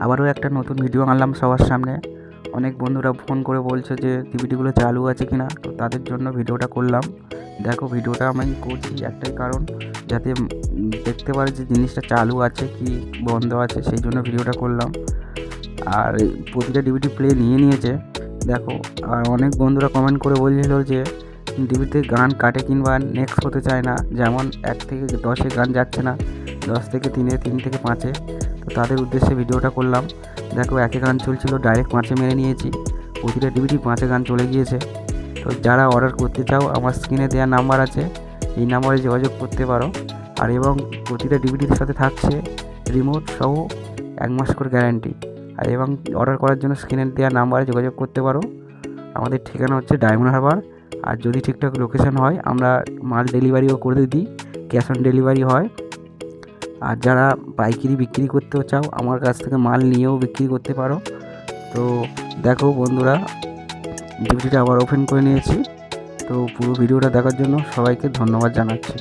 আবারও একটা নতুন ভিডিও আনলাম সবার সামনে। অনেক বন্ধুরা ফোন করে বলছে যে ডিভিডিগুলো চালু আছে কি না, তো তাদের জন্য ভিডিওটা করলাম। দেখো, ভিডিওটা আমি করছি একটাই কারণ, যাতে দেখতে পারে যে জিনিসটা চালু আছে কি বন্ধ আছে, সেই জন্য ভিডিওটা করলাম। আর প্রতিটা ডিভিডি প্লে নিয়েছে দেখো। আর অনেক বন্ধুরা কমেন্ট করে বলছিল যে ডিভিডিতে গান কাটে কিংবা নেক্সট হতে চায় না, যেমন 1 থেকে 10-এ গান যাচ্ছে না, 10 থেকে 3-এ, 3 থেকে 5-এ। তো তাদের উদ্দেশ্যে ভিডিওটা করলাম। দেখো, 1-এ গান চলছিল, ডাইরেক্ট 5-এ মেরে নিয়েছি, প্রতিটা ডিভিডি 5-এ গান চলে গিয়েছে। তো যারা অর্ডার করতে চাও, আমার স্ক্রিনে দেওয়া নাম্বার আছে, এই নাম্বারে যোগাযোগ করতে পারো। আর এবং প্রতিটা ডিভিডির সাথে থাকছে রিমোট সহ 1 মাস করে গ্যারান্টি। আর এবং অর্ডার করার জন্য স্ক্রিনে দেওয়া নাম্বারে যোগাযোগ করতে পারো। আমাদের ঠিকানা হচ্ছে ডায়মন্ড হারবার। আর যদি ঠিকঠাক লোকেশান হয়, আমরা মাল ডেলিভারিও করে দিই, ক্যাশ অন ডেলিভারি হয়। আর যারা পাইকারি বিক্রি করতেও চাও, আমার কাছ থেকে মাল নিয়েও বিক্রি করতে পারো। তো দেখো বন্ধুরা, ডিভিডিটা আবার ওপেন করে নিয়েছি। তো পুরো ভিডিওটা দেখার জন্য সবাইকে ধন্যবাদ জানাচ্ছি।